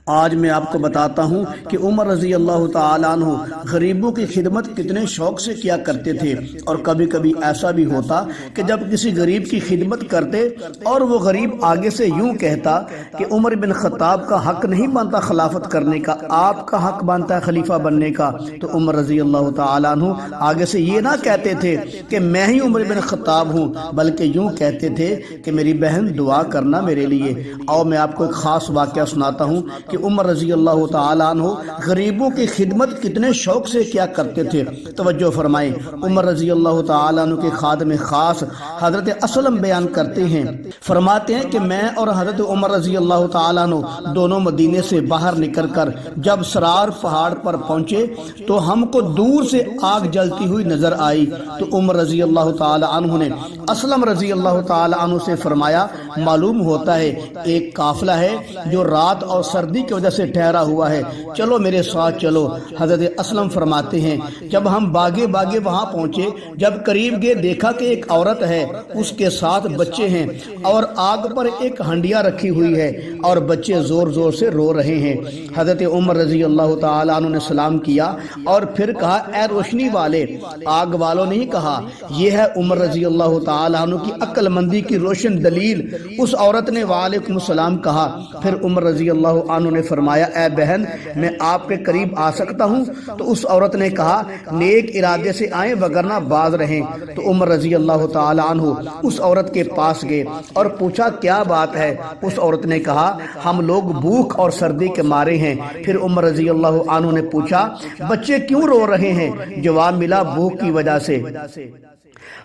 آج میں آپ کو بتاتا ہوں کہ عمر رضی اللہ تعالیٰ عنہ غریبوں کی خدمت کتنے شوق سے کیا کرتے تھے، اور کبھی کبھی ایسا بھی ہوتا کہ جب کسی غریب کی خدمت کرتے اور وہ غریب آگے سے یوں کہتا کہ عمر بن خطاب کا حق نہیں بنتا خلافت کرنے کا، آپ کا حق بنتا ہے خلیفہ بننے کا، تو عمر رضی اللہ تعالیٰ عنہ آگے سے یہ نہ کہتے تھے کہ میں ہی عمر بن خطاب ہوں، بلکہ یوں کہتے تھے کہ میری بہن دعا کرنا میرے لیے۔ اور میں آپ کو ایک خاص واقعہ سناتا ہوں کہ عمر رضی اللہ تعالیٰ عنہ غریبوں کی خدمت کتنے شوق سے کیا کرتے تھے۔ توجہ فرمائیں، عمر رضی اللہ تعالیٰ عنہ کے خادم خاص حضرت اسلم بیان کرتے ہیں، فرماتے ہیں کہ میں اور حضرت عمر رضی اللہ تعالیٰ عنہ دونوں مدینے سے باہر نکل کر جب سرار پہاڑ پر پہنچے تو ہم کو دور سے آگ جلتی ہوئی نظر آئی، تو عمر رضی اللہ تعالیٰ عنہ نے اسلم رضی اللہ تعالیٰ عنہ سے فرمایا، معلوم ہوتا ہے ایک قافلہ ہے جو رات اور سردی کی وجہ سے ٹھہرا ہوا ہے، چلو میرے ساتھ چلو۔ حضرت اسلم فرماتے ہیں جب ہم باغے وہاں پہنچے، جب قریب گئے دیکھا کہ ایک عورت ہے، اس کے ساتھ بچے ہیں اور آگ پر ایک ہنڈیا رکھی ہوئی ہے اور بچے زور زور سے رو رہے ہیں۔ حضرت عمر رضی اللہ تعالیٰ عنہ نے سلام کیا اور پھر کہا، اے روشنی والے، آگ والوں نہیں کہا، یہ ہے عمر رضی اللہ تعالیٰ عنہ کی عقل مندی کی روشن دلیل۔ اس عورت نے وعلیکم السلام کہا۔ پھر عمر رضی اللہ عنہ نے فرمایا، اے بہن، میں آپ کے قریب آ سکتا ہوں؟ تو اس عورت نے کہا، نیک ارادے سے آئیں وگرنہ باز رہیں۔ تو عمر رضی اللہ تعالی عنہ اس عورت کے پاس گئے اور پوچھا، کیا بات ہے؟ اس عورت نے کہا، ہم لوگ بھوک اور سردی کے مارے ہیں۔ پھر عمر رضی اللہ عنہ نے پوچھا، بچے کیوں رو رہے ہیں؟ جواب ملا، بھوک کی وجہ سے۔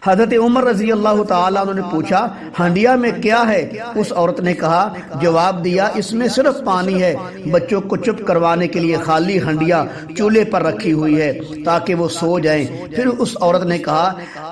حضرت عمر رضی اللہ تعالیٰ عنہ نے پوچھا، ہنڈیا میں کیا ہے؟ اس عورت نے کہا، جواب دیا، اس میں صرف پانی ہے، بچوں کو چپ کروانے کے لیے خالی ہنڈیا چولہے پر رکھی ہوئی ہے تاکہ وہ سو جائیں۔ پھر اس عورت نے کہا،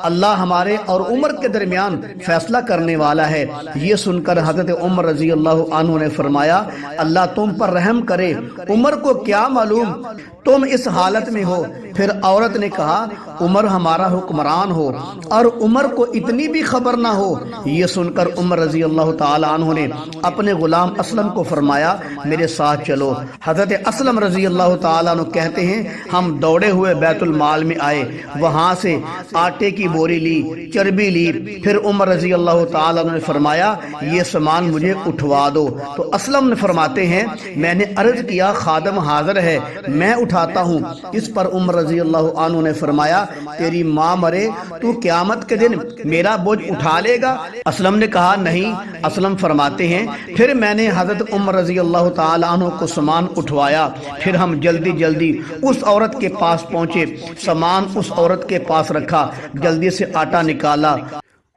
اللہ ہمارے اور عمر کے درمیان فیصلہ کرنے والا ہے۔ یہ سن کر حضرت عمر رضی اللہ عنہ نے فرمایا، اللہ تم پر رحم کرے، عمر کو کیا معلوم تم اس حالت میں ہو؟ پھر عورت نے کہا، عمر ہمارا حکمران ہو اور عمر کو اتنی بھی خبر نہ ہو۔ یہ سن کر عمر رضی اللہ تعالی عنہ نے اپنے غلام اسلم کو فرمایا، میرے ساتھ چلو۔ حضرت اسلم رضی اللہ تعالی عنہ کہتے ہیں، ہم دوڑے ہوئے بیت المال میں آئے، وہاں سے آٹے کی بوری لی، چربی لی۔ پھر عمر رضی اللہ تعالی عنہ نے فرمایا، یہ سامان مجھے اٹھوا دو۔ تو اسلم نے فرماتے ہیں، میں نے عرض کیا، خادم حاضر ہے، میں اٹھاتا ہوں۔ اس پر عمر رضی اللہ عنہ نے فرمایا، تیری ماں مرے تو قیامت کے دن میرا بوجھ اٹھا لے گا؟ اسلم نے کہا، نہیں۔ اسلم فرماتے ہیں، پھر میں نے حضرت عمر رضی اللہ تعالی عنہ کو سامان اٹھوایا۔ پھر ہم جلدی اس عورت کے پاس پہنچے، سامان اس عورت کے پاس رکھا، جلدی سے آٹا نکالا۔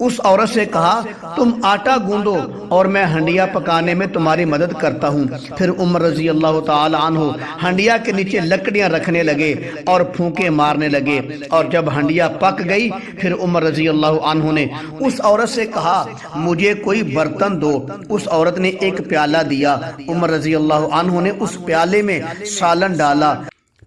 اس عورت سے کہا، تم آٹا گوندو اور میں ہنڈیا پکانے میں تمہاری مدد کرتا ہوں۔ پھر عمر رضی اللہ تعالی عنہ ہنڈیا کے نیچے لکڑیاں رکھنے لگے اور پھونکے مارنے لگے، اور جب ہنڈیا پک گئی پھر عمر رضی اللہ عنہ نے اس عورت سے کہا، مجھے کوئی برتن دو۔ اس عورت نے ایک پیالہ دیا، عمر رضی اللہ عنہ نے اس پیالے میں سالن ڈالا۔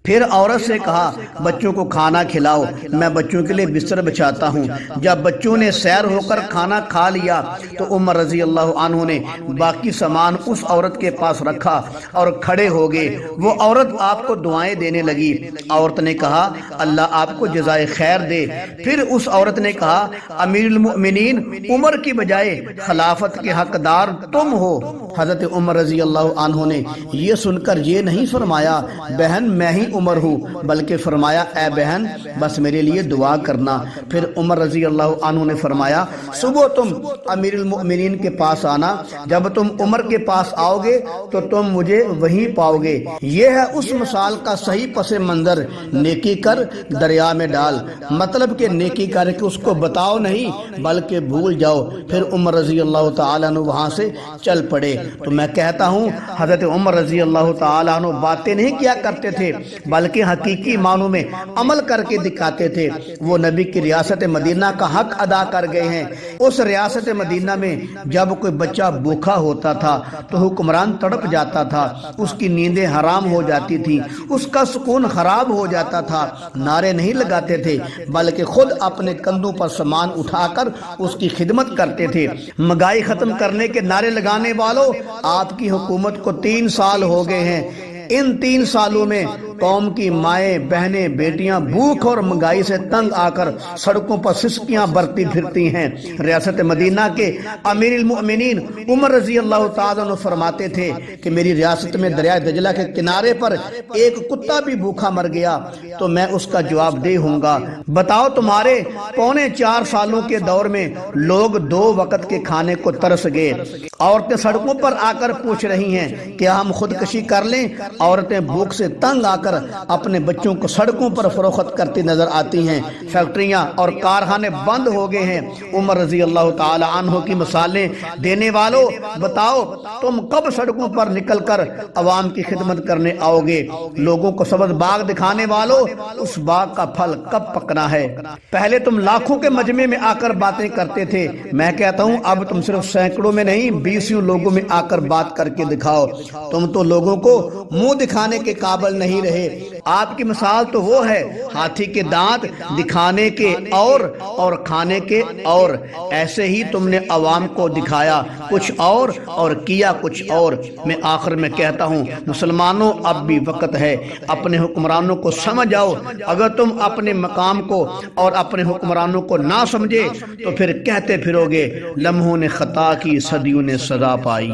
پھر عورت سے کہا، بچوں کو کھانا کھلاؤ، میں بچوں کے لیے بستر بچھاتا ہوں۔ جب بچوں نے سیر ہو کر کھانا کھا لیا تو عمر رضی اللہ عنہ نے باقی سامان اس عورت کے پاس رکھا اور کھڑے ہو گئے۔ وہ عورت آپ کو دعائیں دینے لگی۔ عورت نے کہا، اللہ آپ کو جزائے خیر دے۔ پھر اس عورت نے کہا، امیر المؤمنین، عمر کی بجائے خلافت کے حقدار تم ہو۔ حضرت عمر رضی اللہ عنہ نے یہ سن کر یہ نہیں فرمایا، بہن میں ہی عمر ہوں، بلکہ فرمایا، اے بہن بس میرے لیے دعا کرنا۔ پھر عمر رضی اللہ عنہ نے فرمایا، صبح تم امیر المؤمنین کے پاس آنا، جب تم عمر کے پاس آؤ گے تو تم مجھے وہیں پاؤ گے۔ یہ ہے اس مثال کا صحیح پس منظر، نیکی کر دریا میں ڈال، مطلب کہ نیکی کر کے اس کو بتاؤ نہیں بلکہ بھول جاؤ۔ پھر عمر رضی اللہ تعالیٰ عنہ وہاں سے چل پڑے۔ تو میں کہتا ہوں، حضرت عمر رضی اللہ تعالیٰ عنہ باتیں نہیں کیا کرتے تھے، بلکہ حقیقی معنوں میں عمل کر کے دکھاتے تھے۔ وہ نبی کی ریاست مدینہ کا حق ادا کر گئے ہیں۔ اس ریاست مدینہ میں جب کوئی بچہ بھوکا ہوتا تھا تو حکمران تڑپ جاتا تھا، اس کی نیندیں حرام ہو جاتی تھی، اس کا سکون خراب ہو جاتا تھا۔ نعرے نہیں لگاتے تھے بلکہ خود اپنے کندھوں پر سامان اٹھا کر اس کی خدمت کرتے تھے۔ مہنگائی ختم کرنے کے نعرے لگانے والوں، آپ کی حکومت کو 3 سال ہو گئے ہیں۔ ان 3 سالوں میں قوم کی مائیں بہنیں بیٹیاں بھوک اور مہنگائی سے تنگ آ کر سڑکوں پر سسکیاں برتی پھرتی ہیں۔ ریاست مدینہ کے امیر المؤمنین عمر رضی اللہ تعالیٰ عنہ فرماتے تھے کہ میری ریاست میں دریائے دجلہ کے کنارے پر ایک کتا بھی بھوکا مر گیا تو میں اس کا جواب دہ ہوں گا۔ بتاؤ تمہارے 3.25 سالوں کے دور میں لوگ 2 وقت کے کھانے کو ترس گئے۔ عورتیں سڑکوں پر آ کر پوچھ رہی ہیں کہ ہم خودکشی کر لیں۔ عورتیں بھوک سے تنگ آ کر اپنے بچوں کو سڑکوں پر فروخت کرتی نظر آتی ہیں۔ فیکٹریاں اور کارخانے بند ہو گئے ہیں۔ عمر رضی اللہ تعالی عنہ کی مثالیں دینے والوں، بتاؤ تم کب سڑکوں پر نکل کر عوام کی خدمت کرنے آؤ گے؟ لوگوں کو سبز باغ دکھانے والوں، اس باغ کا پھل کب پکنا ہے؟ پہلے تم لاکھوں کے مجمع میں آ کر باتیں کرتے تھے، میں کہتا ہوں اب تم صرف سینکڑوں میں نہیں 20 لوگوں میں آ کر بات کر کے دکھاؤ۔ تم تو لوگوں کو منہ دکھانے کے قابل نہیں رہے۔ آپ کی مثال تو وہ ہے ہاتھی کے دانت، دکھانے کے اور کھانے کے اور۔ ایسے ہی تم نے عوام کو دکھایا کچھ اور کیا کچھ اور۔ میں آخر میں کہتا ہوں مسلمانوں، اب بھی وقت ہے، اپنے حکمرانوں کو سمجھ آؤ۔ اگر تم اپنے مقام کو اور اپنے حکمرانوں کو نہ سمجھے تو پھر کہتے پھرو گے لمحوں نے خطا کی، صدیوں نے سزا پائی۔